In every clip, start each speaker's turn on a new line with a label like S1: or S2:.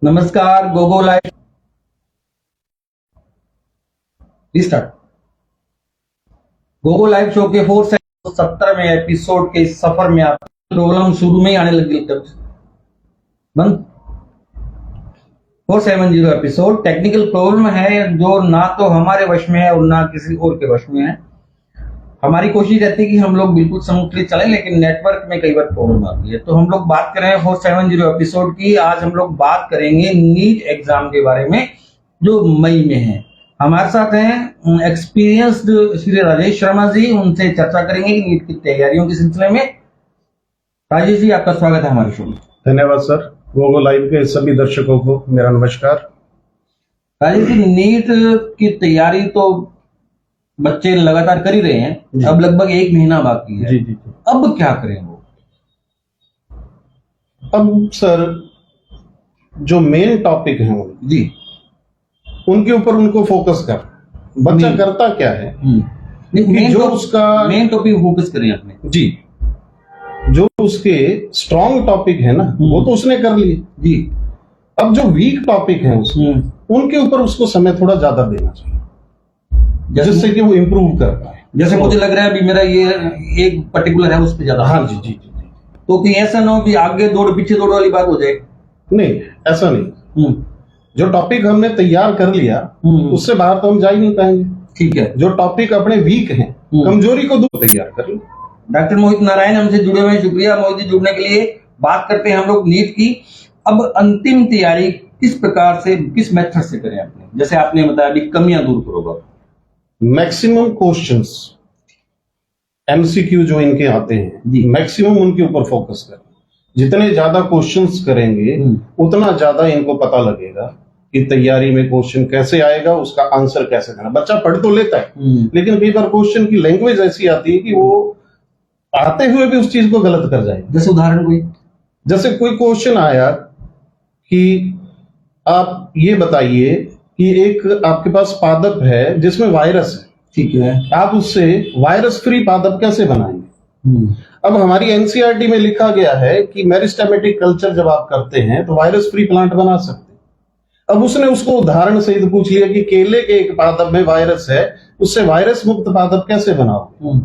S1: नमस्कार Gogo live start. Gogo live show के 470वें episode के इस सफर में आप प्रॉब्लम शुरू में ही आने लगी बंद 470 एपिसोड टेक्निकल प्रॉब्लम है जो ना तो हमारे वश में है और ना किसी और के वश में है। हमारी कोशिश रहती है कि हम लोग बिल्कुल स्मूथली चलें, लेकिन नेटवर्क में कई बार प्रॉब्लम आती है। तो हम लोग बात कर रहे हैं 470 एपिसोड की। आज हम लोग बात करेंगे नीट एग्जाम के बारे में जो मई में है। हमारे साथ हैं एक्सपीरियंस्ड श्री राजेश शर्मा जी, उनसे चर्चा करेंगे कि नीट की तैयारियों के सिलसिले में। राजेश जी, आपका स्वागत है हमारे शो में।
S2: धन्यवाद सर। गोगो लाइव के सभी दर्शकों को मेरा नमस्कार।
S1: राजेश जी, नीट की तैयारी तो बच्चे लगातार कर ही रहे हैं, अब लगभग 1 महीना बाकी है।
S2: जी जी जी।
S1: अब क्या करें वो?
S2: अब सर जो मेन टॉपिक है
S1: जी,
S2: उनके ऊपर उनको फोकस कर। बच्चा करता क्या है कि जो उसका
S1: मेन टॉपिक फोकस करें अपने।
S2: जी, जो उसके स्ट्रॉन्ग टॉपिक है ना वो तो उसने कर लिए
S1: जी।
S2: अब जो वीक टॉपिक है उसके उनके ऊपर उसको समय थोड़ा ज्यादा देना चाहिए, जिससे कि वो इम्प्रूव कर पाए।
S1: जैसे मुझे लग रहा है अभी मेरा ये एक पर्टिकुलर है उस पे ज्यादा।
S2: हाँ जी जी जी जी।
S1: तो कहीं ऐसा ना हो कि आगे दौड़ पीछे दौड़ वाली बात हो जाए।
S2: नहीं, ऐसा नहीं। जो टॉपिक हमने तैयार कर लिया उससे बाहर तो हम जा ही नहीं पाएंगे।
S1: ठीक है।
S2: जो टॉपिक अपने वीक हैं, कमजोरी को दूर तैयार कर लो।
S1: डॉक्टर मोहित नारायण हमसे जुड़े हुए हैं, शुक्रिया मोहित जी जुड़ने के लिए। बात करते हैं हम लोग नीट की। अब अंतिम तैयारी किस प्रकार से, किस मेथड से करें अपने? जैसे आपने बताया अभी कमियां दूर करोगे।
S2: मैक्सिमम क्वेश्चंस एमसीक्यू जो इनके आते हैं, मैक्सिमम उनके ऊपर फोकस करें। जितने ज्यादा क्वेश्चंस करेंगे उतना ज्यादा इनको पता लगेगा कि तैयारी में क्वेश्चन कैसे आएगा, उसका आंसर कैसे देना। बच्चा पढ़ तो लेता है लेकिन कई बार क्वेश्चन की लैंग्वेज ऐसी आती है कि वो आते हुए भी उस चीज को गलत कर जाएगा।
S1: जैसे उदाहरण
S2: जैसे कोई क्वेश्चन आया कि आप ये बताइए कि एक आपके पास पादप है जिसमें वायरस है, ठीक है, आप उससे वायरस फ्री पादप कैसे बनाएंगे? अब हमारी एनसीईआरटी में लिखा गया है कि मेरिस्टेमेटिक कल्चर जब आप करते हैं तो वायरस फ्री प्लांट बना सकते हैं। अब उसने उसको उदाहरण सहित पूछ लिया कि केले के एक पादप में वायरस है, उससे वायरस मुक्त पादप कैसे बनाओ?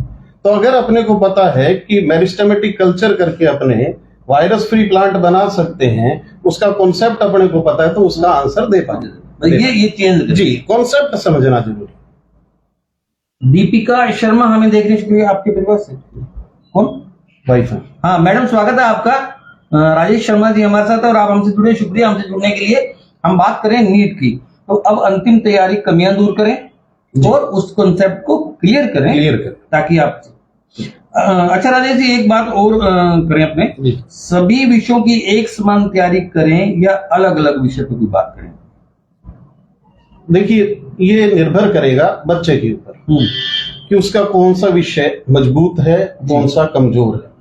S2: तो अगर अपने को पता है कि मेरिस्टेमेटिक कल्चर करके अपने वायरस फ्री प्लांट बना सकते हैं, उसका कॉन्सेप्ट अपने को पता है, तो उसका आंसर दे पाएंगे।
S1: ये चेंज
S2: जी, कॉन्सेप्ट समझना जरूरी।
S1: दीपिका शर्मा हमें देखने के लिए आपके परिवार से कौन?
S2: वाइफ है।
S1: हाँ मैडम, स्वागत है आपका। राजेश शर्मा जी हमारे साथ है और आप हमसे जुड़े, शुक्रिया हमसे जुड़ने के लिए। हम बात करें नीट की, तो अब अंतिम तैयारी कमियां दूर करें और उस कॉन्सेप्ट को क्लियर करें ताकि आप अच्छा राजेश जी, एक बात और करें अपने, सभी विषयों की एक समान तैयारी करें या अलग अलग विषय पर भी बात करें?
S2: देखिए, ये निर्भर करेगा बच्चे के ऊपर कि उसका कौन सा विषय मजबूत है, कौन सा कमजोर है।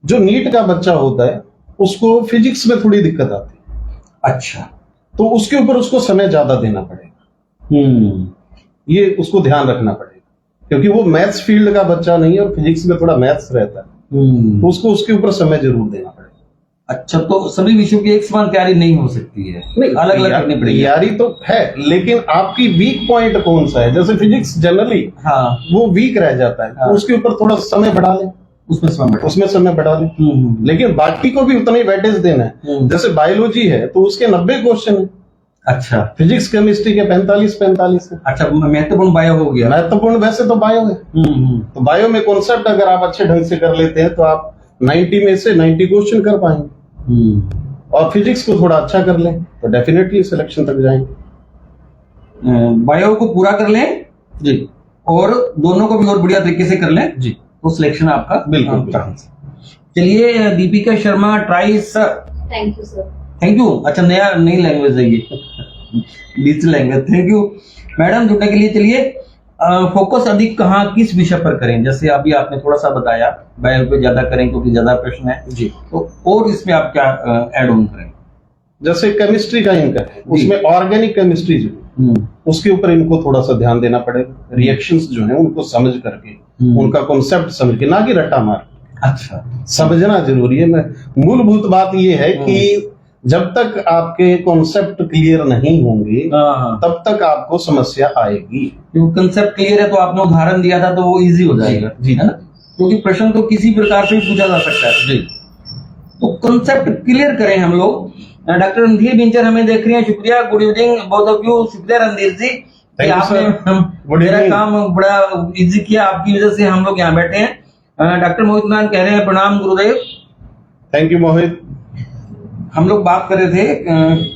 S2: जो नीट का बच्चा होता है उसको फिजिक्स में थोड़ी दिक्कत आती है।
S1: अच्छा,
S2: तो उसके ऊपर उसको समय ज्यादा देना पड़ेगा। ये उसको ध्यान रखना पड़ेगा क्योंकि वो मैथ्स फील्ड का बच्चा नहीं है और फिजिक्स में थोड़ा मैथ्स रहता है, तो उसको उसके ऊपर समय जरूर देना पड़ेगा।
S1: अच्छा, तो सभी विषयों की एक समान तैयारी नहीं हो सकती है,
S2: नहीं,
S1: अलग अलग करनी पड़ेगी।
S2: तैयारी तो है लेकिन आपकी वीक पॉइंट कौन सा है? जैसे फिजिक्स जनरली वो वीक रह जाता है, तो उसके ऊपर थोड़ा समय बढ़ा ले, उसमें समय बढ़ा ले। लेकिन बाकी को भी उतना ही वेटेज देना है। जैसे बायोलॉजी है तो उसके 90 क्वेश्चन है।
S1: अच्छा,
S2: फिजिक्स केमिस्ट्री के 45 है।
S1: अच्छा, महत्वपूर्ण बायो हो गया।
S2: महत्वपूर्ण वैसे तो बायो है। तो बायो में कॉन्सेप्ट अगर आप अच्छे ढंग से कर लेते हैं तो आप 90 में से 90 क्वेश्चन कर पाएंगे। और फिजिक्स को थोड़ा अच्छा कर लें तो डेफिनेटली सिलेक्शन तक जाएंगे।
S1: बायो को पूरा कर लें जी, और दोनों को भी और बढ़िया तरीके से कर लें जी, तो सिलेक्शन आपका
S2: बिल्कुल।
S1: चलिए Deepika Sharma, try sir.
S3: Thank you sir.
S1: Thank you. अच्छा, नई लैंग्वेज है ये, digital language. Thank you madam जुड़ने के लिए। चलिए फोकस अधिक कहाँ, किस विषय पर करें? जैसे अभी आपने थोड़ा सा बताया बायो पे ज्यादा करें क्योंकि ज्यादा प्रश्न है जी, तो और इसमें आप क्या ऐड ऑन करें?
S2: जैसे केमिस्ट्री का इनका है, उसमें ऑर्गेनिक केमिस्ट्री जो उसके ऊपर इनको थोड़ा सा ध्यान देना पड़ेगा। रिएक्शंस जो है उनको समझ करके, उनका कॉन्सेप्ट समझ के, ना कि रट्टा मार।
S1: अच्छा,
S2: समझना जरूरी है। मैं मूलभूत बात ये है कि जब तक आपके कॉन्सेप्ट क्लियर नहीं होंगे
S1: हाँ,
S2: तब तक आपको समस्या आएगी।
S1: कंसेप्ट क्लियर है तो आपने उदाहरण दिया था तो वो इजी हो जाएगा,
S2: जी
S1: है ना, क्योंकि प्रश्न तो किसी प्रकार से भी पूछा जा सकता है।
S2: जी।
S1: तो कंसेप्ट क्लियर करें हम लोग। डॉक्टर रणधीर बिंचर हमें देख रही हैं, शुक्रिया, good evening both of you. शुक्रिया रणधीर जी कि आपने मेरा काम बड़ा इजी किया, आपकी वजह से हम लोग यहाँ बैठे हैं। डॉक्टर मोहित नाथ कह रहे हैं प्रणाम गुरुदेव।
S2: थैंक यू मोहित।
S1: हम लोग बात कर रहे थे,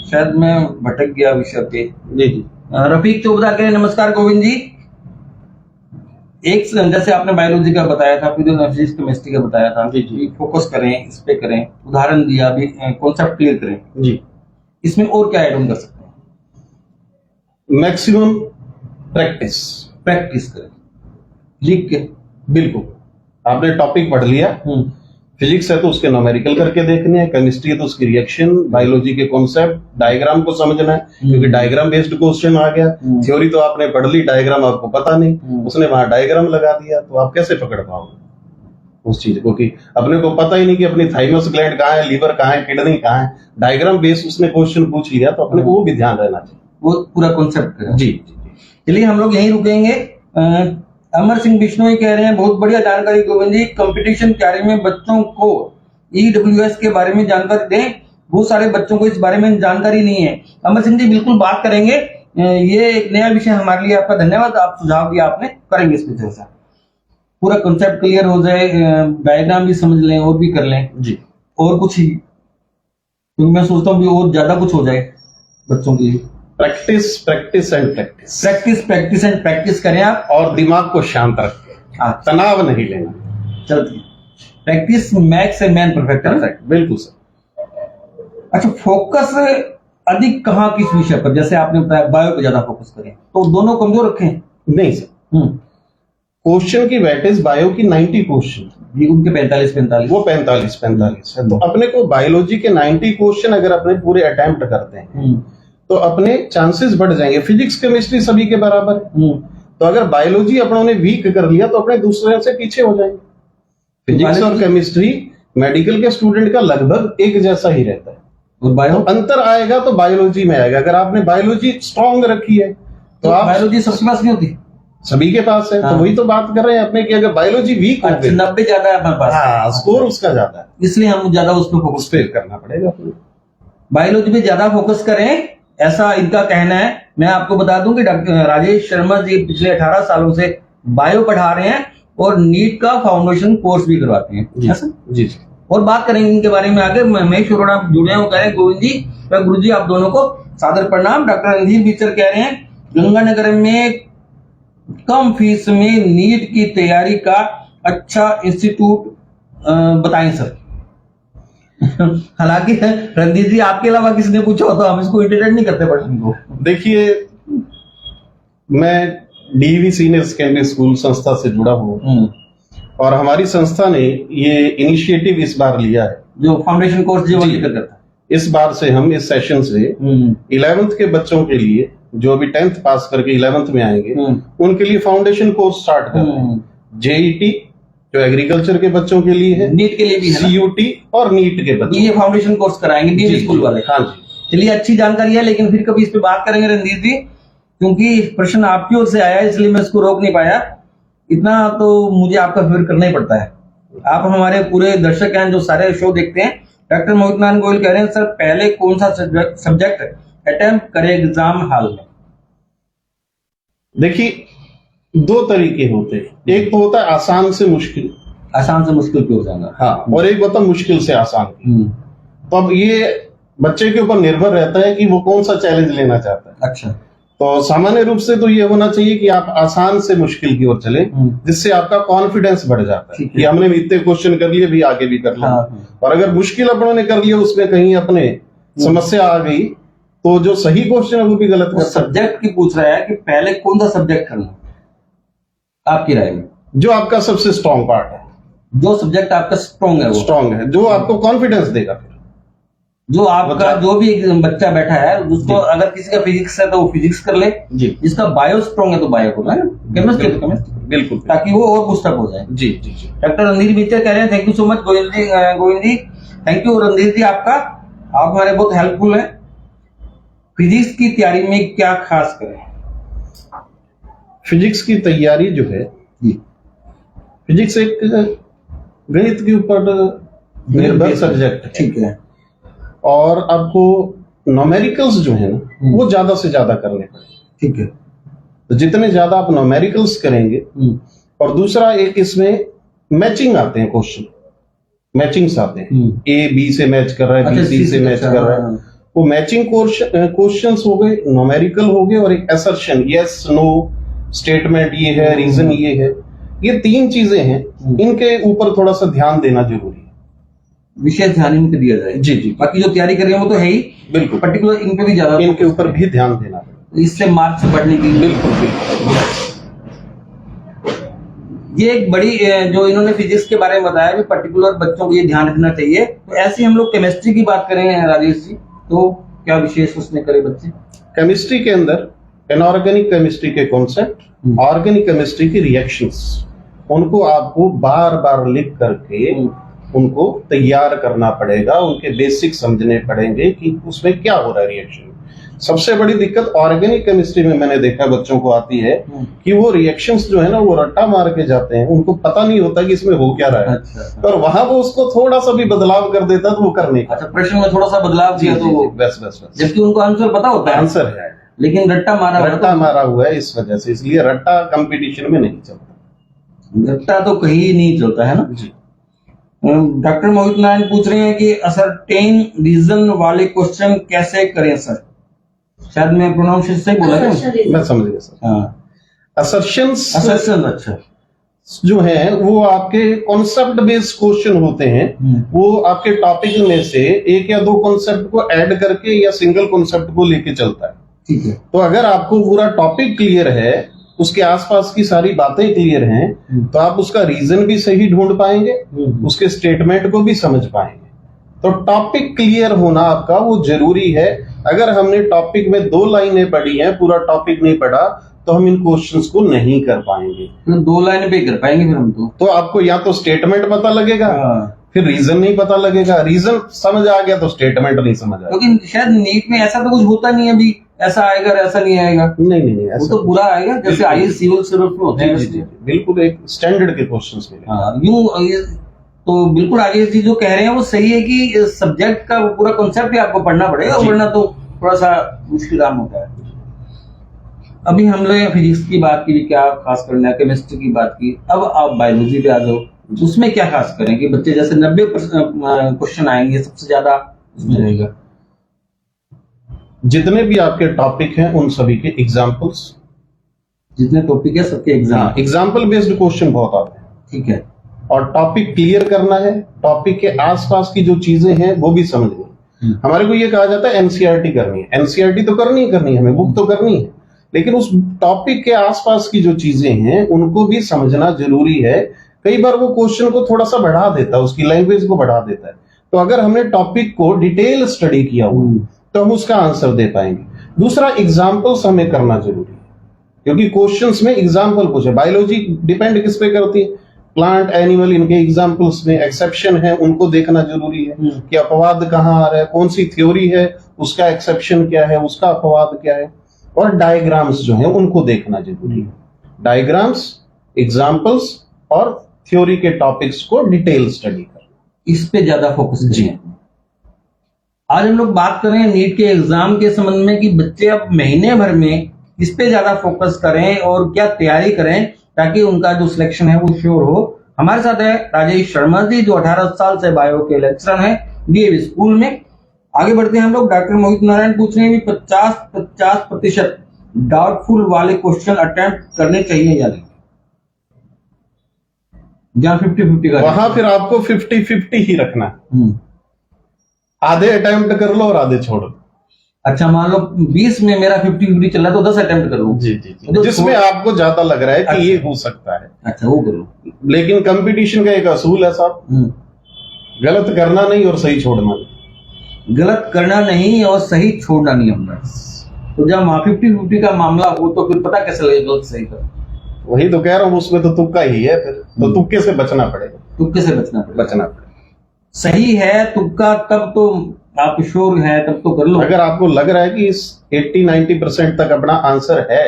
S1: शायद मैं भटक गया विषय पे।
S2: जी जी।
S1: रफीक चोपड़ा कह रहे हैं नमस्कार गोविंद जी। एक जैसे आपने बायोलॉजी का बताया था, फिजिक्स केमिस्ट्री का बताया था,
S2: जी।
S1: फोकस करें इस पे, करें उदाहरण दिया, अभी कॉन्सेप्ट क्लियर करें
S2: जी।
S1: इसमें और क्या ऐड ऑन कर सकते हैं?
S2: मैक्सिमम प्रैक्टिस
S1: करें लिख के।
S2: बिल्कुल। आपने टॉपिक पढ़ लिया, फिजिक्स है तो उसके न्यूमेरिकल करके देखने हैं, केमिस्ट्री है तो उसकी रिएक्शन, बायोलॉजी के कॉन्सेप्ट, डायग्राम को समझना है क्योंकि डायग्राम बेस्ड क्वेश्चन आ गया। थ्योरी तो आपने पढ़ ली, डायग्राम आपको पता नहीं, उसने वहां डायग्राम लगा दिया, तो आप कैसे पकड़ पाओगे उस चीज को कि अपने को पता ही नहीं कि अपनी थाइमस ग्लैंड कहाँ है, लीवर कहाँ है, किडनी कहाँ है। डायग्राम बेस्ड उसने क्वेश्चन पूछ लिया तो अपने को वो भी ध्यान रहना चाहिए,
S1: वो पूरा कॉन्सेप्ट।
S2: जी।
S1: चलिए हम लोग यहीं रुकेंगे। अमर सिंह बिश्नोई कह रहे हैं बहुत बढ़िया जानकारी गोविंद जी, कंपटीशन तैयारी में बच्चों को EWS के बारे में जानकारी दें, बहुत सारे बच्चों को इस बारे में जानकारी नहीं है। अमर सिंह जी बिल्कुल बात करेंगे, ये एक नया विषय हमारे लिए। आपका धन्यवाद, आप सुझाव दिया आपने, करेंगे इस पे चर्चा। पूरा कंसेप्ट क्लियर हो जाए, डायग्राम भी समझ लें और भी कर लें
S2: जी।
S1: और कुछ ही, क्योंकि मैं सोचता हूँ कि और ज्यादा कुछ हो जाए बच्चों के लिए।
S2: Practice practice and practice,
S1: practice and practice करें आप,
S2: और दिमाग को शांत रखें, तनाव नहीं लेना।
S1: चलती practice max a man perfect है।
S2: बिल्कुल सर।
S1: अच्छा, फोकस अधिक कहाँ किस विषय पर? जैसे आपने बताया बायो पे ज्यादा फोकस करें, तो दोनों कमजोर रखें?
S2: नहीं सर, क्वेश्चन की वेटेज बायो की 90 क्वेश्चन,
S1: ये उनके 45
S2: वो 45 है। तो अपने को बायोलॉजी के 90 क्वेश्चन अगर अपने पूरे अटेम्प्ट करते हैं तो अपने चांसेस बढ़ जाएंगे। फिजिक्स केमिस्ट्री सभी के बराबर है, तो अगर बायोलॉजी अपनों ने वीक कर लिया तो अपने दूसरे से पीछे हो जाएंगे। फिजिक्स और केमिस्ट्री मेडिकल के स्टूडेंट का लगभग एक जैसा ही रहता है,
S1: और बायो
S2: तो अंतर आएगा तो बायोलॉजी में आएगा। अगर आपने बायोलॉजी स्ट्रांग रखी है तो आप,
S1: बायोलॉजी सबके पास नहीं होती,
S2: सभी के पास है। तो वही तो बात कर रहे हैं अपने कि अगर बायोलॉजी वीक हो गई,
S1: 90 ज्यादा है हमारे पास,
S2: हाँ, स्कोर उसका ज्यादा है,
S1: इसलिए हम ज्यादा उस पर फोकस
S2: करना पड़ेगा।
S1: बायोलॉजी पे ज्यादा फोकस करें, ऐसा इनका कहना है। मैं आपको बता दूं कि डॉक्टर राजेश शर्मा जी पिछले 18 सालों से बायो पढ़ा रहे हैं और नीट का फाउंडेशन कोर्स भी करवाते हैं।
S2: जी।
S1: और बात करेंगे इनके बारे में आगे। महेश अरोड़ा जुड़े हैं, वो कह रहे हैं गोविंद जी गुरु जी आप दोनों को सादर प्रणाम। डॉक्टर रणधीर बिचर कह रहे हैं गंगानगर में कम फीस में नीट की तैयारी का अच्छा इंस्टीट्यूट बताएं सर। हालांकि रणधीर जी आपके अलावा किसी ने पूछा हो तो हम इसको इंटरटेन नहीं करते प्रश्न को।
S2: देखिए, मैं डीवी सीनियर सेकेंडरी स्कूल संस्था से जुड़ा हूँ और हमारी संस्था ने ये इनिशिएटिव इस बार लिया है, जो
S1: फाउंडेशन कोर्स जो करता है।
S2: इस बार से हम इस सेशन से 11th के बच्चों के लिए, जो अभी 10th पास करके 11th में आएंगे, उनके लिए फाउंडेशन कोर्स स्टार्ट कर रहे हैं। जेईटी जो एग्रीकल्चर के बच्चों के लिए है,
S1: नीट के लिए भी है,
S2: सीयूटी और नीट के बच्चों,
S1: ये फाउंडेशन कोर्स कराएंगे डीवी स्कूल वाले।
S2: हाँ जी।
S1: चलिए, अच्छी जानकारी है, लेकिन फिर कभी इस पे बात करेंगे रणधीर जी, क्योंकि प्रश्न आपकी ओर से आया है, इसलिए मैं इसको रोक नहीं पाया। इतना तो मुझे आपका फेवर करना ही पड़ता है। आप हमारे पूरे दर्शक हैं जो सारे शो देखते हैं। डॉक्टर मोहित नाथ गोयल कह रहे हैं सर पहले कौन सा सब्जेक्ट अटेम्प्ट करे एग्जाम हॉल में?
S2: देखिए, दो तरीके होते हैं, एक तो होता है आसान से मुश्किल,
S1: आसान से मुश्किल पे हो जाना,
S2: हाँ, और एक होता है मुश्किल से आसान। तो अब ये बच्चे के ऊपर निर्भर रहता है कि वो कौन सा चैलेंज लेना चाहता है।
S1: अच्छा,
S2: तो सामान्य रूप से तो ये होना चाहिए कि आप आसान से मुश्किल की ओर चले, जिससे आपका कॉन्फिडेंस बढ़ जाता है कि हमने इतने क्वेश्चन कर लिए, भी आगे भी कर लिया। और अगर मुश्किल अपनों ने कर लिया, उसमें कहीं अपने समस्या आ गई, तो जो सही क्वेश्चन है वो भी गलत।
S1: सब्जेक्ट की पूछ रहा है कि पहले कौन सा सब्जेक्ट करना आपकी राय में?
S2: जो आपका सबसे स्ट्रॉन्ग पार्ट है,
S1: जो सब्जेक्ट आपका स्ट्रॉन्ग है,
S2: स्ट्रॉन्ग है, जो आपको कॉन्फिडेंस देगा। फिर
S1: जो आपका जो भी एक बच्चा बैठा है, उसको अगर किसी का फिजिक्स है तो वो फिजिक्स कर ले, जिसका बायो स्ट्रॉन्ग है तो बायो करना है, केमिस्ट्री तो केमिस्ट्री, बिल्कुल, ताकि वो और बूस्टअप हो जाए।
S2: जी जी जी।
S1: डॉक्टर रणधीर बिचर कह रहे हैं thank you so much Govind ji, thank you Randhir ji आपका। आप हमारे बहुत हेल्पफुल हैं। फिजिक्स की तैयारी में क्या खास करें?
S2: फिजिक्स की तैयारी जो है, फिजिक्स एक गणित के ऊपर निर्भर सब्जेक्ट है।
S1: ठीक है।
S2: और आपको न्यूमेरिकल्स जो है ना वो ज्यादा से ज्यादा करने पड़ेंगे।
S1: ठीक है।
S2: तो जितने ज्यादा आप न्यूमेरिकल्स करेंगे, और दूसरा एक इसमें मैचिंग आते हैं, क्वेश्चन मैचिंग्स आते हैं, ए बी से मैच कर रहा है, बी सी से मैच कर रहा है, वो मैचिंग क्वेश्चंस हो गए, न्यूमेरिकल हो गए, और एक असर्शन, यस नो स्टेटमेंट ये है, रीजन ये है। ये तीन चीजें हैं, इनके ऊपर थोड़ा सा ध्यान देना जरूरी है,
S1: विशेष ध्यान इनके दिया जाए।
S2: जी जी।
S1: बाकी जो तैयारी कर रहे हैं वो तो है ही,
S2: बिल्कुल,
S1: पर्टिकुलर इन पे भी ज्यादा,
S2: इनके ऊपर भी ध्यान देना है,
S1: इससे मार्क्स बढ़ने की।
S2: बिल्कुल बिल्कुल।
S1: ये एक बड़ी जो इन्होंने फिजिक्स के बारे में बताया कि पर्टिकुलर बच्चों को ये ध्यान रखना चाहिए। तो ऐसे हम लोग केमिस्ट्री की बात करें राजेश जी, तो क्या विशेष उसमें करें बच्चे?
S2: केमिस्ट्री के अंदर इनऑर्गेनिक केमिस्ट्री के कॉन्सेप्ट, ऑर्गेनिक केमिस्ट्री की रिएक्शंस, उनको आपको बार बार लिख करके उनको तैयार करना पड़ेगा, उनके बेसिक समझने पड़ेंगे कि उसमें क्या हो रहा है रिएक्शन। सबसे बड़ी दिक्कत ऑर्गेनिक केमिस्ट्री में मैंने देखा बच्चों को आती है कि वो रिएक्शंस जो है ना वो रट्टा मार के जाते हैं, उनको पता नहीं होता कि इसमें हो क्या रहा है। अच्छा। और वहां वो उसको थोड़ा सा भी बदलाव कर देता तो वो करने का।
S1: अच्छा, प्रश्न में थोड़ा सा बदलाव किया तो
S2: बस बस बस,
S1: जबकि उनको आंसर पता होता है, आंसर है, लेकिन रट्टा मारा हुआ है
S2: इस वजह से, इसलिए रट्टा कंपटीशन में नहीं चलता,
S1: रट्टा तो कहीं नहीं चलता है ना जी। डॉक्टर मोहित नारायण पूछ रहे हैं कि असर्टेन रीजन वाले क्वेश्चन कैसे करें सर? शायद मैं प्रोनाउंसिएशन सही बोला क्या?
S2: मैं समझ गया सर। हाँ, असर्शंस
S1: अच्छा
S2: जो है वो आपके कॉन्सेप्ट बेस्ड क्वेश्चन होते हैं। वो आपके टॉपिक में से एक या दो कॉन्सेप्ट को ऐड करके या सिंगल कॉन्सेप्ट को लेके चलता है। ठीक है। तो अगर आपको पूरा टॉपिक क्लियर है, उसके आसपास की सारी बातें क्लियर हैं, तो आप उसका रीजन भी सही ढूंढ पाएंगे, उसके स्टेटमेंट को भी समझ पाएंगे। तो टॉपिक क्लियर होना आपका वो जरूरी है। अगर हमने टॉपिक में 2 लाइनें पढ़ी हैं, पूरा टॉपिक नहीं पढ़ा, तो हम इन क्वेश्चंस को नहीं कर पाएंगे।
S1: 2 लाइनें पे कर पाएंगे फिर हम तो
S2: आपको या तो स्टेटमेंट पता लगेगा, फिर रीजन नहीं पता लगेगा, रीजन समझ आ गया तो स्टेटमेंट नहीं समझ आएगा।
S1: लेकिन शायद नीट में ऐसा तो कुछ होता नहीं है अभी, ऐसा आएगा ऐसा नहीं आएगा।
S2: नहीं
S1: वो तो पूरा आएगा जैसे आईएएस सिविल सर्विस में होते हैं।
S2: बिल्कुल एक स्टैंडर्ड के क्वेश्चंस मिलेंगे।
S1: यूं तो बिल्कुल राजेश जी जो कह रहे हैं वो सही है कि सब्जेक्ट का पूरा कॉन्सेप्ट ही आपको पढ़ना पड़ेगा, वरना तो थोड़ा सा मुश्किल काम होता है। अभी हमने फिजिक्स की बात की, क्या खास करना है, केमिस्ट्री की बात की, अब आप बायोलॉजी पे आ जाओ। उसमें क्या खास करें कि बच्चे जैसे 90% क्वेश्चन आएंगे, सबसे ज्यादा उसमें रहेगा?
S2: जितने भी आपके टॉपिक हैं उन सभी के एग्जाम्पल्स,
S1: जितने टॉपिक है सबके
S2: एग्जाम्पल बेस्ड क्वेश्चन बहुत आते हैं।
S1: ठीक है।
S2: और टॉपिक क्लियर करना है, टॉपिक के आसपास की जो चीजें हैं वो भी समझनी है। हमारे को ये कहा जाता है एनसीईआरटी करनी है, एनसीईआरटी तो करनी है हमें, बुक तो करनी है, लेकिन उस टॉपिक के आसपास की जो चीजें हैं उनको भी समझना जरूरी है। कई बार वो क्वेश्चन को थोड़ा सा बढ़ा देता है, उसकी लैंग्वेज को बढ़ा देता है। तो अगर हमने टॉपिक को डिटेल स्टडी किया हुआ तो हम उसका आंसर दे पाएंगे। दूसरा, एग्जाम्पल्स हमें करना जरूरी है, क्योंकि क्वेश्चंस में एग्जाम्पल पूछे। बायोलॉजी डिपेंड किस पे करती है? प्लांट, एनिमल, इनके एग्जाम्पल्स में एक्सेप्शन है, उनको देखना जरूरी है कि अपवाद कहाँ आ रहा है, कौन सी थ्योरी है, उसका एक्सेप्शन क्या है, उसका अपवाद क्या है। और डायग्राम्स जो है उनको देखना जरूरी है। डायग्राम्स, एग्जाम्पल्स और थ्योरी के टॉपिक्स को डिटेल स्टडी कर,
S1: इस पे ज्यादा फोकस करें। आज हम लोग बात कर रहे हैं नीट के एग्जाम के संबंध में कि बच्चे अब महीने भर में इस पे ज्यादा फोकस करें और क्या तैयारी करें ताकि उनका जो सिलेक्शन है वो श्योर हो। हमारे साथ है राजेश शर्मा जी, जो 18 साल से बायो के लेक्चरर हैं डीएवी स्कूल में। आगे बढ़ते हैं हम लोग। डॉक्टर मोहित नारायण पूछ रहे हैं कि 50% डाउटफुल वाले क्वेश्चन अटेम्प्ट करने चाहिए या नहीं? जहां 50-50 का,
S2: वहां फिर आपको 50-50 ही रखना है। आधे अटेम्प्ट कर लो और आधे छोड़ो।
S1: अच्छा, मान लो 20 में मेरा 50-50 चल रहा है तो 10 अटेम्प्ट करो।
S2: जी, तो जिसमें आपको ज्यादा लग रहा है कि ये हो सकता है,
S1: अच्छा वो करो।
S2: लेकिन कंपटीशन का एक असूल है साहब, गलत करना नहीं और सही छोड़ना नहीं।
S1: गलत करना नहीं और सही छोड़ना नहीं हमने। तो जब 50-50 का मामला हो तो फिर पता कैसे लगेगा गलत सही का?
S2: वही तो कह रहा हूँ, उसमें तो तुक्का ही है फिर। तो तुक्के से बचना पड़ेगा।
S1: तुक्के से बचना पड़ेगा। सही है तुक्का तब तो आप श्योर है तब तो कर लो।
S2: अगर आपको लग रहा है कि इस 80-90% तक अपना आंसर है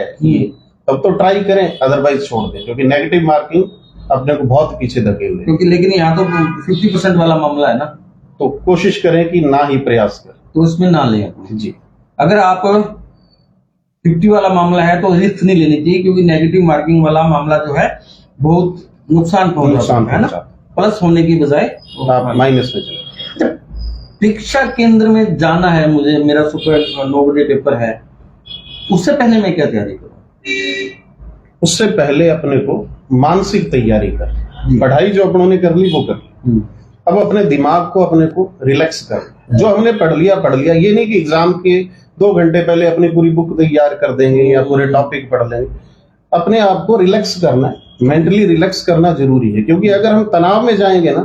S2: तब तो ट्राई करें, अदरवाइज छोड़ दें, क्योंकि नेगेटिव मार्किंग अपने को बहुत पीछे धकेल दे।
S1: क्योंकि लेकिन यहाँ तो 50% वाला मामला है ना,
S2: तो कोशिश करें कि ना ही प्रयास करें,
S1: तो उसमें ना लें
S2: जी।
S1: अगर आप 50 वाला मामला है तो रिस्क नहीं लेनी चाहिए, क्योंकि नेगेटिव मार्किंग वाला मामला जो है बहुत नुकसान पहुंचाता है ना, प्लस होने की बजाय
S2: आप माइनस में चले।
S1: परीक्षा केंद्र में जाना है मुझे, मेरा सुपर 9 बजे पेपर है, उससे पहले मैं क्या तैयारी करूं?
S2: उससे पहले अपने को मानसिक तैयारी कर, पढ़ाई जो अपनों ने कर ली वो कर ली, अब अपने दिमाग को अपने को रिलैक्स कर। जो हमने पढ़ लिया, ये नहीं कि एग्जाम के 2 घंटे पहले अपनी पूरी बुक तैयार कर देंगे या पूरे टॉपिक पढ़ लेंगे। अपने आप को रिलैक्स करना है, मेंटली रिलैक्स करना जरूरी है, क्योंकि अगर हम तनाव में जाएंगे ना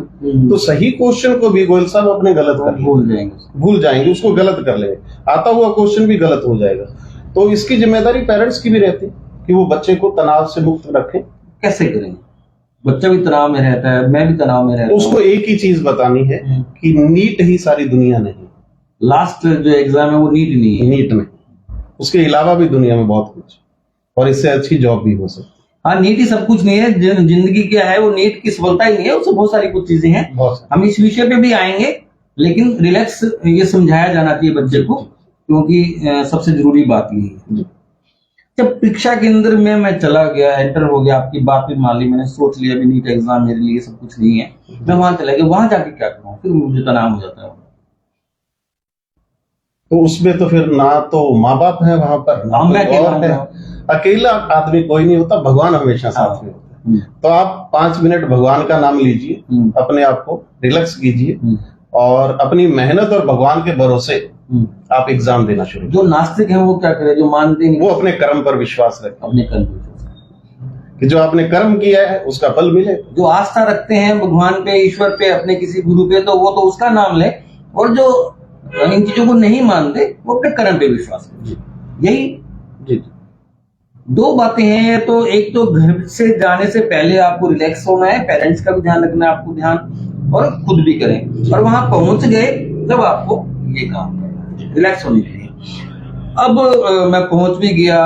S2: तो सही क्वेश्चन को भी गोयल साहब अपने गलत कर भूल जाएंगे, उसको गलत कर लेंगे, आता हुआ क्वेश्चन भी गलत हो जाएगा। तो इसकी जिम्मेदारी पेरेंट्स की भी रहती है कि वो बच्चे को तनाव से मुक्त रखें।
S1: कैसे करेंगे? बच्चा भी तनाव में रहता है, मैं भी तनाव में रहता हूं।
S2: उसको एक ही चीज बतानी है कि नीट ही सारी दुनिया नहीं,
S1: लास्ट जो एग्जाम है वो नीट नहीं है,
S2: नीट नहीं, उसके अलावा भी दुनिया में बहुत कुछ, और इससे अच्छी जॉब भी हो सकती है।
S1: हाँ, नीट ही सब कुछ नहीं है, जिंदगी क्या है वो नीट की सफलता ही नहीं है, उससे बहुत सारी कुछ चीजें हैं। हम इस विषय पे भी आएंगे, लेकिन रिलैक्स ये समझाया जाना चाहिए बच्चे को, क्योंकि सबसे जरूरी बात ये है। जब परीक्षा केंद्र में मैं चला गया, एंटर हो गया, आपकी बात भी मान ली, मैंने सोच लिया भी नीट एग्जाम मेरे लिए सब कुछ नहीं है, मैं वहां चला गया, वहां जाके क्या करूँ? फिर मुझे तनाव हो जाता है।
S2: तो उसमें तो फिर ना तो माँ बाप है वहां पर, ना अकेला आदमी कोई नहीं होता, भगवान हमेशा साथ में होता है। तो आप 5 मिनट भगवान का नाम लीजिए, अपने आप को रिलैक्स कीजिए और अपनी मेहनत और भगवान के भरोसे आप एग्जाम देना शुरू।
S1: जो नास्तिक है वो क्या करे, जो मानते नहीं,
S2: वो अपने कर्म पर विश्वास रखें,
S1: अपने कर्म पर,
S2: कि जो आपने कर्म किया है उसका फल मिले।
S1: जो आस्था रखते हैं भगवान पे, ईश्वर पे, अपने किसी गुरु पे, तो वो तो उसका नाम ले, और जो इन चीजों को नहीं मानते वो अपने कर्म पे विश्वास करें। यही
S2: जी।
S1: 2 बातें हैं। तो एक तो घर से जाने से पहले आपको रिलैक्स होना है, पेरेंट्स का भी ध्यान रखना है आपको, ध्यान, और खुद भी करें, और वहां पहुंच गए जब आपको ये काम रिलैक्स होने के लिए। अब मैं पहुंच भी गया,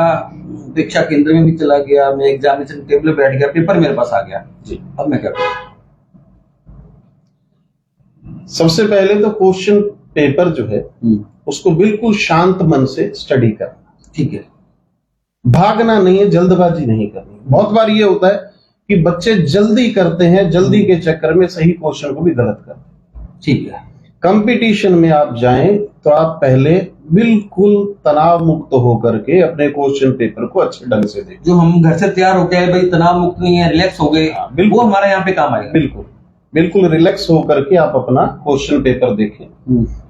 S1: परीक्षा केंद्र में भी चला गया, मैं एग्जामिनेशन टेबल पे बैठ गया, पेपर मेरे पास आ गया जी। अब मैं क्या करूं?
S2: सबसे पहले तो क्वेश्चन पेपर जो है उसको बिल्कुल शांत मन से स्टडी करना। ठीक है, भागना नहीं है, जल्दबाजी नहीं करनी। बहुत बार ये होता है कि बच्चे जल्दी करते हैं, जल्दी के चक्कर में सही क्वेश्चन को भी गलत करते हैं। ठीक है, कंपटीशन में आप जाएं तो आप पहले बिल्कुल तनाव मुक्त होकर के अपने क्वेश्चन पेपर को अच्छे ढंग से देखें।
S1: जो हम घर से तैयार होके आए, भाई तनाव मुक्त नहीं है, रिलैक्स हो गए, वो हमारे यहाँ पे काम आएगा।
S2: बिल्कुल बिल्कुल रिलैक्स होकर के आप अपना क्वेश्चन पेपर देखें,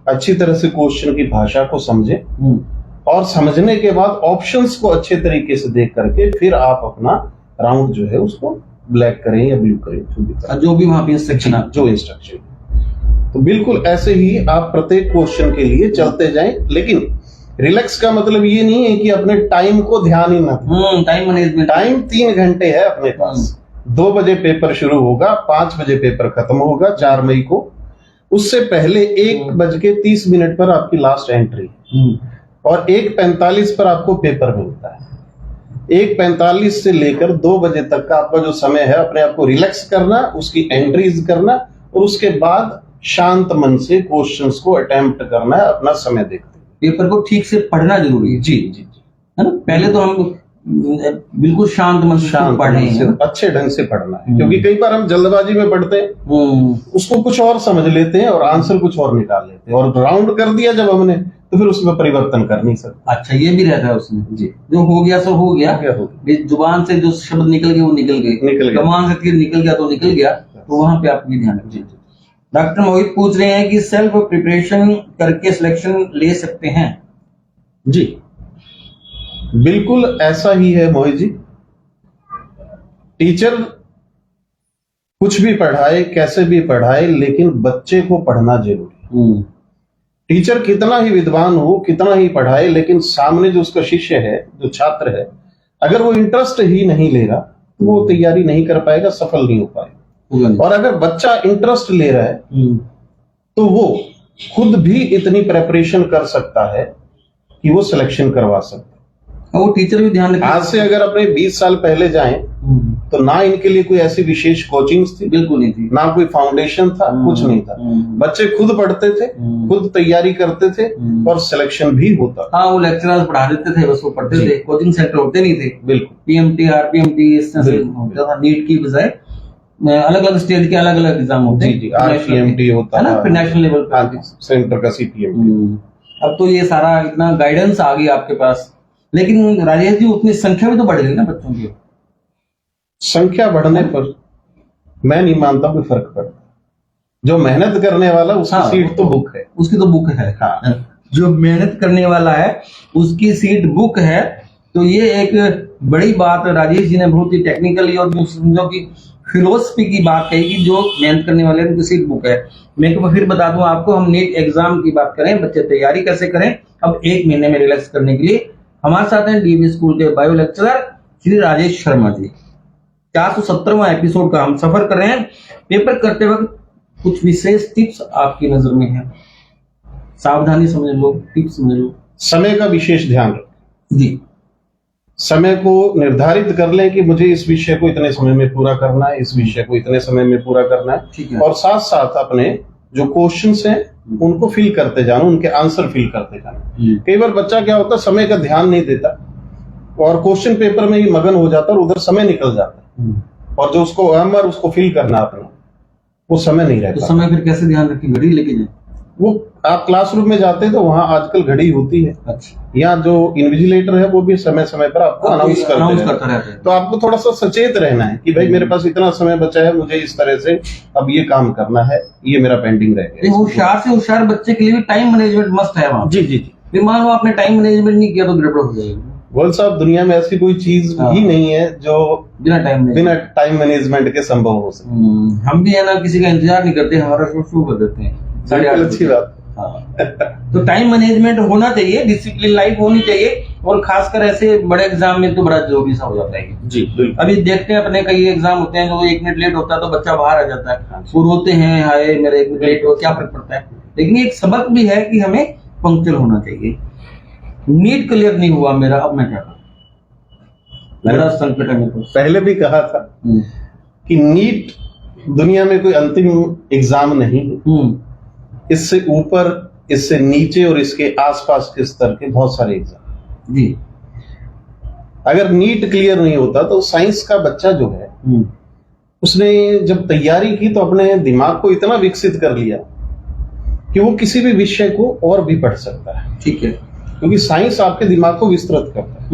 S2: अच्छी तरह से क्वेश्चन की भाषा को समझें, और समझने के बाद ऑप्शंस को अच्छे तरीके से देख करके फिर आप अपना राउंड जो है उसको ब्लैक करें या ब्लू करें, जो भी वहां पे इंस्ट्रक्शन, जो इंस्ट्रक्शन। तो बिल्कुल ऐसे ही आप प्रत्येक क्वेश्चन के लिए चलते जाएं, लेकिन रिलैक्स का मतलब ये नहीं है कि अपने टाइम को ध्यान ही ना दें। टाइम मैनेजमेंट, टाइम 3 घंटे है अपने पास। 2 बजे पेपर शुरू होगा, 5 बजे पेपर खत्म होगा 4 मई को। उससे पहले 1:30 पर आपकी लास्ट एंट्री, और 1:45 पर आपको पेपर मिलता है। 1:45 से लेकर 2 बजे तक का आपका जो समय है अपने आप को रिलैक्स करना, उसकी एंट्रीज करना, और उसके बाद शांत मन से क्वेश्चंस को अटेम्प्ट करना है अपना समय देखते। पेपर को ठीक से पढ़ना जरूरी है। जी जी जी, है ना। पहले तो हम बिल्कुल शांत मन से पढ़ें, अच्छे ढंग से पढ़ना है, क्योंकि कई बार हम जल्दबाजी में पढ़ते हैं, उसको कुछ और समझ लेते हैं और आंसर कुछ और निकाल लेते हैं, और राउंड कर दिया जब हमने तो फिर उसमें परिवर्तन कर नहीं सकते। अच्छा, ये भी रहता है उसमें जी, जो हो गया सो हो गया, जुबान से जो शब्द निकल गए वो निकल गए, कमान से तीर निकल गया तो निकल गया, तो वहां पे आपको ध्यान रखिए। डॉक्टर मोहित पूछ रहे हैं कि सेल्फ प्रिपरेशन करके सिलेक्शन ले सकते हैं? जी बिल्कुल ऐसा ही है मोहित जी। टीचर कुछ भी पढ़ाए, कैसे भी पढ़ाए, लेकिन बच्चे को पढ़ना जरूरी। टीचर कितना ही विद्वान हो, कितना ही पढ़ाए, लेकिन सामने जो उसका शिष्य है, जो छात्र है, अगर वो इंटरेस्ट ही नहीं ले रहा तो वो तैयारी नहीं कर पाएगा, सफल नहीं हो पाएगा। और अगर बच्चा इंटरेस्ट ले रहा है तो वो खुद भी इतनी प्रेपरेशन कर सकता है कि वो सिलेक्शन करवा सकता है।
S1: और वो टीचर भी ध्यान रखे।
S2: आज से अगर अपने 20 साल पहले जाएं तो ना इनके लिए कोई ऐसी विशेष कोचिंग्स थी,
S1: बिल्कुल नहीं थी,
S2: ना कोई फाउंडेशन था, कुछ नहीं था। बच्चे खुद पढ़ते थे, खुद तैयारी करते थे और सिलेक्शन भी होता।
S1: हाँ, वो लेक्चरर्स पढ़ा देते थे, बस वो पढ़ते थे, कोचिंग सेंटर होते नहीं थे।
S2: बिल्कुल,
S1: पीएमटी, आरपीएमटी इस तरह से होता था। नीट की बजाय अलग अलग स्टेट के अलग अलग एग्जाम होते हैं।
S2: जी, आरपीएमटी होता है
S1: ना, नेशनल लेवल पे,
S2: सेंटर का सीपीएमटी।
S1: अब तो ये सारा इतना गाइडेंस आ गया आपके पास, लेकिन राजेश जी उतनी संख्या भी तो बढ़ गई ना बच्चों की।
S2: संख्या बढ़ने पर मैं नहीं मानता कोई फर्क पड़ता। जो मेहनत करने वाला उसकी सीट तो बुक है,
S1: उसकी तो बुक है। हाँ, जो मेहनत करने वाला है उसकी सीट बुक है। तो ये एक बड़ी बात राजेश जी ने बहुत ही टेक्निकली और जो की फिलोसफी की बात कही कि जो मेहनत करने वाले हैं उनकी सीट बुक है। मैं तो फिर बता दूं आपको, हम नीट एग्जाम की बात करें, बच्चे तैयारी कैसे करें, अब 1 महीने में रिलैक्स करने के लिए हमारे साथ हैं डीएवी स्कूल के bio lecturer Shri Rajesh Sharma ji. 417वां episode का हम सफर कर रहे हैं। पेपर करते वक्त कुछ विशेष टिप्स आपकी नजर में है, सावधानी समझ लो, टिप्स समझ लो।
S2: समय का विशेष ध्यान रखें
S1: जी।
S2: समय को निर्धारित कर लें कि मुझे इस विषय को इतने समय में पूरा करना है, इस विषय को इतने समय में पूरा करना है,
S1: ठीक है।
S2: और साथ साथ अपने जो क्वेश्चंस हैं उनको फिल करते जाना, उनके आंसर फिल करते जाना। कई बार बच्चा क्या होता है, समय का ध्यान नहीं देता और क्वेश्चन पेपर में ही मगन हो जाता है और उधर समय निकल जाता है, और जो उसको अहम उसको फिल करना अपना, वो समय नहीं रहता।
S1: तो समय फिर कैसे ध्यान रखें, घड़ी लेके जाए?
S2: वो आप क्लासरूम में जाते हैं तो वहां आजकल घड़ी होती है।
S1: अच्छा।
S2: यहाँ जो इन्विजिलेटर है वो भी समय समय पर आपको अनाउंस करता रहता है। तो आपको थोड़ा सा सचेत रहना है कि भाई मेरे पास इतना समय बचा है, मुझे इस तरह से अब ये काम करना है, ये मेरा पेंडिंग रह गया।
S1: होशियार से होशियार बच्चे के लिए भी टाइम मैनेजमेंट मस्ट है वहाँ।
S2: जी जी जी।
S1: फिर मान लो आपने टाइम मैनेजमेंट नहीं किया तो गड़बड़ हो जाएगी।
S2: गोयल साहब, दुनिया में ऐसी कोई चीज ही नहीं है जो बिना टाइम मैनेजमेंट के संभव हो सके।
S1: हम भी है ना, किसी का इंतजार नहीं करते, हमारा शो शुरू कर देते हैं 8:30। अच्छी बात। तो टाइम मैनेजमेंट होना चाहिए, डिसिप्लिन लाइफ होनी चाहिए, और खासकर ऐसे बड़े एग्जाम में तो बड़ा जरूरी सा हो जाता है जी। अभी देखते हैं अपने कई एग्जाम होते हैं जो 1 मिनट लेट होता है तो बच्चा बाहर आ जाता है, वो रोते हैं, हाय मेरे 1 मिनट लेट हो, क्या फर्क पड़ता है। लेकिन एक सबक भी है कि हमें पंक्चुअल होना चाहिए। नीट क्लियर नहीं हुआ मेरा, अब मैं क्या करूं, मेरा संकट है। मेरे को पहले
S2: भी कहा था कि नीट दुनिया में कोई अंतिम एग्जाम नहीं है, इससे ऊपर, इससे नीचे और इसके आसपास के स्तर के बहुत सारे एग्जाम जी। अगर नीट क्लियर नहीं होता तो साइंस का बच्चा जो है उसने जब तैयारी की तो अपने दिमाग को इतना विकसित कर लिया कि वो किसी भी विषय को और भी पढ़ सकता है।
S1: ठीक है,
S2: क्योंकि साइंस आपके दिमाग को विस्तृत करता है।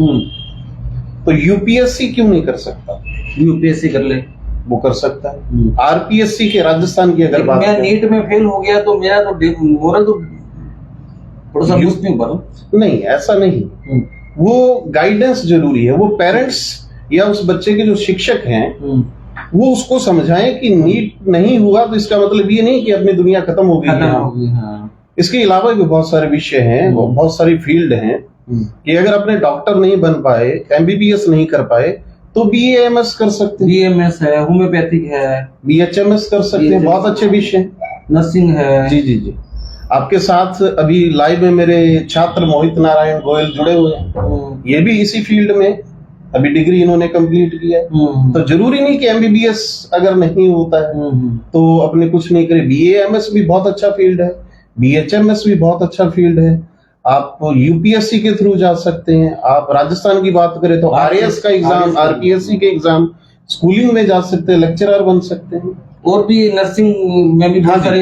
S2: तो यूपीएससी क्यों नहीं कर सकता?
S1: यूपीएससी कर ले,
S2: वो कर सकता है। आरपीएससी के राजस्थान की अगर बात,
S1: मैं नीट में फेल हो गया तो मेरा तो मोरल तो थोड़ा सा
S2: नहीं, ऐसा नहीं। वो गाइडेंस जरूरी है। वो पेरेंट्स या उस बच्चे के जो शिक्षक हैं वो उसको समझाएं कि नीट नहीं हुआ तो इसका मतलब ये नहीं कि अपनी दुनिया खत्म हो गई। हाँ। इसके अलावा भी बहुत सारे विषय हैं, बहुत सारी फील्ड हैं कि अगर अपने डॉक्टर नहीं बन पाए, एमबीबीएस नहीं कर पाए तो बीएएमएस कर सकते हैं।
S1: बीएमएस है, होम्योपैथिक है,
S2: बीएचएमएस कर सकते हैं, बहुत अच्छे विषय।
S1: नर्सिंग है।
S2: जी जी जी। आपके साथ अभी लाइव में मेरे छात्र मोहित नारायण गोयल जुड़े हुए हैं, ये भी इसी फील्ड में अभी डिग्री इन्होंने कंप्लीट किया है। तो जरूरी नहीं कि एमबीबीएस अगर नहीं होता है तो अपने कुछ नहीं करे। बीएएमएस भी बहुत अच्छा फील्ड है, बीएचएमएस भी बहुत अच्छा फील्ड है। आप यूपीएससी के थ्रू जा सकते हैं। आप राजस्थान की बात करें तो आरएएस का एग्जाम, आरपीएससी के एग्जाम, स्कूलिंग में जा सकते हैं, लेक्चरर बन सकते हैं।
S1: और भी नर्सिंग में भी बहुत सारे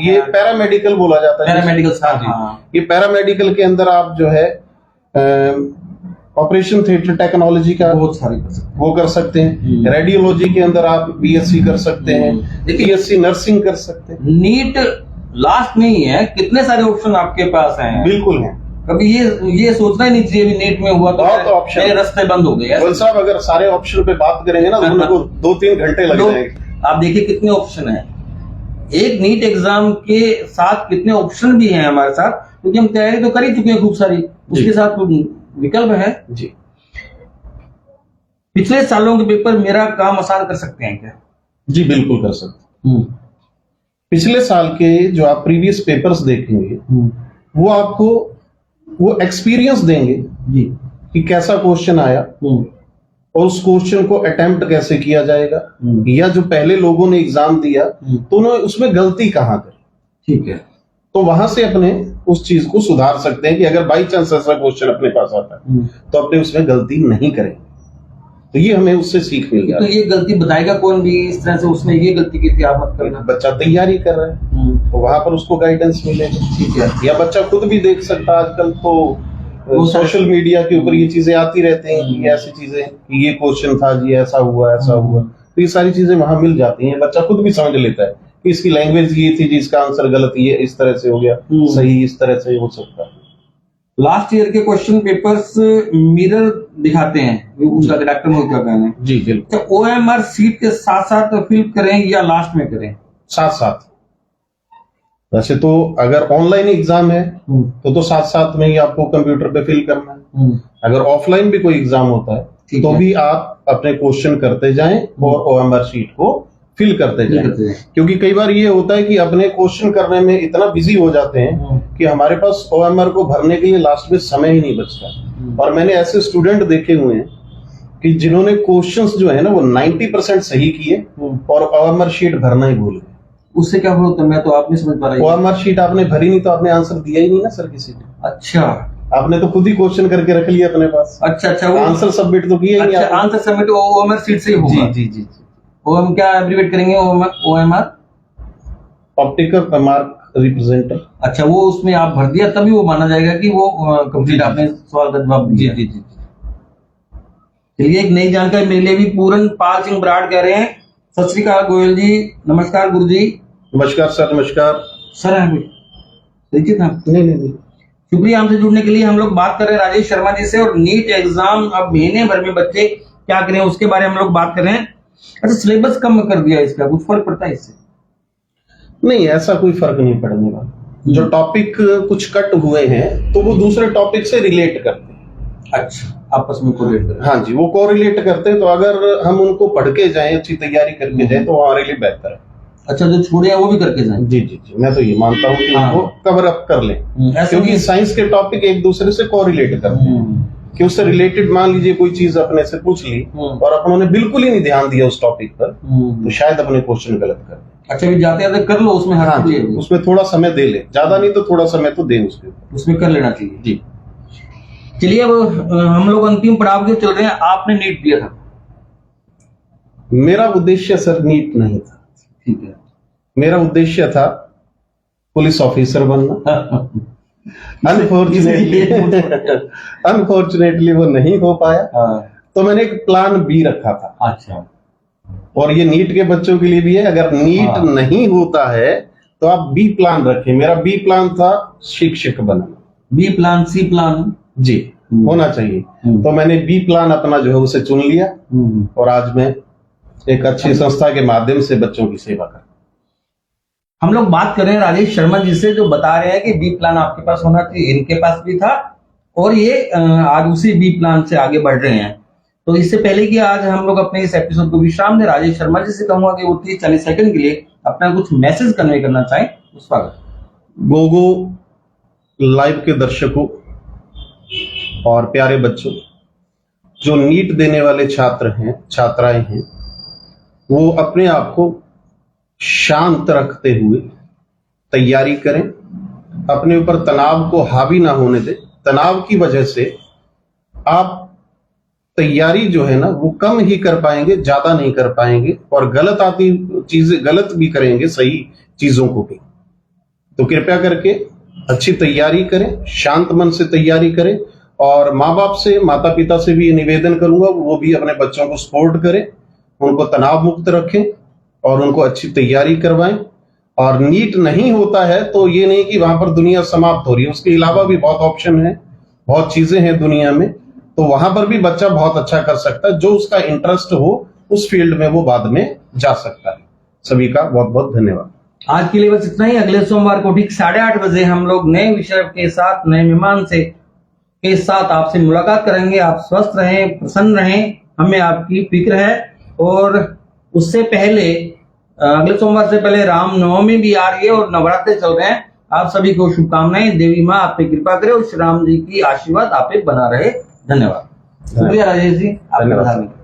S2: ये पैरामेडिकल बोला जाता है।
S1: पैरामेडिकल,
S2: ये पैरामेडिकल के अंदर आप जो है ऑपरेशन थिएटर टेक्नोलॉजी का
S1: बहुत सारे
S2: वो कर सकते हैं। रेडियोलॉजी के अंदर आप बीएससी कर सकते हैं, बीएससी नर्सिंग कर सकते हैं।
S1: नीट लास्ट नहीं है, कितने सारे ऑप्शन आपके पास हैं।
S2: बिल्कुल है।
S1: कभी ये सोचना ही नहीं चाहिए नीट में हुआ तो ऑप्शन, मेरे रास्ते बंद हो गए।
S2: साहब अगर सारे ऑप्शन पे बात करेंगे ना तो उनको 2-3 घंटे लग जाएंगे।
S1: आप देखिए कितने ऑप्शन है, एक नीट एग्जाम के साथ कितने ऑप्शन भी हैं हमारे साथ, क्योंकि हम तैयारी तो कर ही चुके हैं खूब सारी, उसके साथ विकल्प है जी। पिछले सालों के पेपर मेरा काम आसान कर सकते हैं क्या?
S2: जी बिल्कुल कर सकते। पिछले साल के जो आप प्रीवियस पेपर्स देखेंगे वो आपको वो एक्सपीरियंस देंगे
S1: जी
S2: कि कैसा क्वेश्चन आया और उस क्वेश्चन को अटेम्प्ट कैसे किया जाएगा, या जो पहले लोगों ने एग्जाम दिया तो उन्होंने उसमें गलती कहाँ करी।
S1: ठीक है,
S2: तो वहां से अपने उस चीज को सुधार सकते हैं कि अगर बाई चांस ऐसा क्वेश्चन अपने पास आता है तो अपने उसमें गलती नहीं करें। तो ये हमें उससे सीख मिल गया।
S1: तो ये गलती बताएगा कौन भी इस तरह से उसने ये गलती की थी, आप मत करना।
S2: बच्चा तैयारी कर रहा है तो वहां पर उसको गाइडेंस मिलेगा।
S1: ठीक है,
S2: या बच्चा खुद भी देख सकता है। आजकल तो सोशल मीडिया के ऊपर ये चीजें आती रहती हैं कि ऐसी चीजें कि ये क्वेश्चन था जी, ऐसा हुआ ऐसा हुआ, तो ये सारी चीजें वहां मिल जाती हैं। बच्चा खुद भी समझ लेता है कि इसकी लैंग्वेज ये थी जी, इसका आंसर गलत ये इस तरह से हो गया, सही इस तरह से हो सकता है।
S1: लास्ट ईयर के क्वेश्चन पेपर्स मिरर दिखाते हैं, उसका डॉक्टर मोहित का कहना है।
S2: जी बिल्कुल।
S1: तो OMR सीट के साथ साथ फिल करें या लास्ट में करें?
S2: साथ साथ। वैसे तो अगर ऑनलाइन एग्जाम है तो साथ साथ में ही आपको कंप्यूटर पे फिल करना है। अगर ऑफलाइन भी कोई एग्जाम होता है तो भी आप अपने क्वेश्चन करते जाएं और OMR शीट को फिल करते जाएं। क्योंकि कई बार ये होता है कि अपने क्वेश्चन करने में इतना बिजी हो जाते हैं कि हमारे पास OMR को भरने के लिए लास्ट में समय ही नहीं बचता। और मैंने ऐसे स्टूडेंट देखे हुए हैं कि जिन्होंने क्वेश्चंस जो है ना वो 90% सही किए और OMR शीट भरना ही भूल गए।
S1: उससे क्या होता है, मैं तो आप नहीं समझ पा रहा।
S2: OMR शीट आपने भरी नहीं तो आपने आंसर दिया ही नहीं ना सर किसी ने।
S1: अच्छा,
S2: आपने तो खुद ही क्वेश्चन करके रख लिया अपने पास।
S1: अच्छा, वो
S2: आंसर सबमिट तो किया ही नहीं।
S1: आंसर सबमिट OMR शीट से ही होगा।
S2: जी।
S1: वो हम क्या एब्रीवेट करेंगे? OMR
S2: optical mark representer.
S1: अच्छा, वो उसमें आप भर दिया तभी वो माना जाएगा कि वो कंप्लीट आपने सवाल का जवाब दिया। जी। चलिए, एक नई जानकारी मेरे लिए भी पूरन पाल सिंह बराड़ कह रहे हैं। सत श्री अकाल गोयल जी, नमस्कार गुरु जी।
S2: नमस्कार सर। नमस्कार
S1: सर। है परिचित हैं?
S2: नहीं।
S1: शुक्रिया हमसे जुड़ने के लिए। हम लोग बात कर रहे हैं राजेश शर्मा जी से, और नीट एग्जाम अब महीने भर में बच्चे क्या करें उसके बारे में हम लोग बात कर रहे हैं। अच्छा, सिलेबस कम कर दिया, इसका कुछ फर्क पड़ता है इससे?
S2: नहीं, ऐसा कोई फर्क नहीं पड़ने वाला। जो टॉपिक कुछ कट हुए हैं तो वो दूसरे टॉपिक से रिलेट करते हैं।
S1: अच्छा, आपस में कोरिलेट करते हैं?
S2: हाँ जी, वो कोरिलेट करते हैं। तो अगर हम उनको पढ़ के जाएं, अच्छी तैयारी करके जाएं तो हमारे लिए बेहतर है।
S1: अच्छा, जो छूटे हैं वो भी करके जाएं?
S2: जी। मैं तो ये मानता हूँ कि उनको कवर अप कर लें, क्योंकि साइंस के टॉपिक एक दूसरे से कोरिलेट करते हैं। कि उससे रिलेटेड मान लीजिए कोई चीज अपने से पूछ ली और अपनों बिल्कुल ही नहीं ध्यान दिया उस टॉपिक पर, तो शायद अपने क्वेश्चन गलत कर दें।
S1: अच्छा, भी जाते कर लो उसमें। हाँ,
S2: उसमें थोड़ा समय दे ले, ज्यादा नहीं तो थोड़ा समय तो दे
S1: उसमें कर लेना चाहिए।
S2: जी।
S1: चलिए, अब हम लोग अंतिम पड़ाव के चल रहे हैं। आपने नीट दिया था?
S2: मेरा उद्देश्य सर नीट नहीं था।
S1: ठीक है।
S2: मेरा उद्देश्य था पुलिस ऑफिसर बनना। अनफॉर्चुनेटली वो नहीं हो पाया। तो मैंने एक प्लान बी रखा था।
S1: अच्छा।
S2: और ये नीट के बच्चों के लिए भी है। अगर नीट नहीं होता है तो आप बी प्लान रखें। मेरा बी प्लान था शिक्षक बनना।
S1: बी प्लान, सी प्लान
S2: जी होना चाहिए। तो मैंने बी प्लान अपना जो है उसे चुन लिया और आज मैं एक अच्छी संस्था के माध्यम से बच्चों की सेवा कर।
S1: हम लोग बात कर रहे हैं राजेश शर्मा जी से, जो बता रहे हैं कि बी प्लान आपके पास होना चाहिए। इनके पास भी था और ये आज उसी बी प्लान से आगे बढ़ रहे हैं। तो इससे पहले कि आज हम लोग अपने इस एपिसोड को विश्राम दें, राजेश शर्मा जी से कहूंगा कि वो 30-40 सेकंड के लिए अपना कुछ मैसेज कन्वे करना चाहें। उस स्वागत।
S2: गोगो लाइव के दर्शकों और प्यारे बच्चों, जो नीट देने वाले छात्र हैं, छात्राएं हैं, वो अपने आप को शांत रखते हुए तैयारी करें। अपने ऊपर तनाव को हावी ना होने दें। तनाव की वजह से आप तैयारी जो है ना वो कम ही कर पाएंगे, ज्यादा नहीं कर पाएंगे, और गलत आती चीजें गलत भी करेंगे, सही चीजों को भी। तो कृपया करके अच्छी तैयारी करें, शांत मन से तैयारी करें। और माँ बाप से, माता पिता से भी ये निवेदन करूंगा वो भी अपने बच्चों को सपोर्ट करें, उनको तनाव मुक्त रखें और उनको अच्छी तैयारी करवाएं। और नीट नहीं होता है तो ये नहीं कि वहां पर दुनिया समाप्त हो रही है, उसके अलावा भी बहुत ऑप्शन है, बहुत चीजें हैं दुनिया में। तो वहां पर भी बच्चा बहुत अच्छा कर सकता है। जो उसका इंटरेस्ट हो उस फील्ड में वो बाद में जा सकता है। सभी का बहुत बहुत धन्यवाद।
S1: आज के लिए बस इतना ही। अगले सोमवार को ठीक 8:30 बजे हम लोग नए विषय के साथ, नए मेहमान के साथ आपसे मुलाकात करेंगे। आप स्वस्थ रहें, प्रसन्न रहें, हमें आपकी फिक्र है। और उससे पहले अगले सोमवार से पहले रामनवमी भी आ रही है और नवरात्रे चल रहे हैं। आप सभी को शुभकामनाएं। देवी माँ आप पे कृपा करे और श्री राम जी की आशीर्वाद आप पे बना रहे। धन्यवाद। शुक्रिया राजेश जी, आपके बताने के लिए।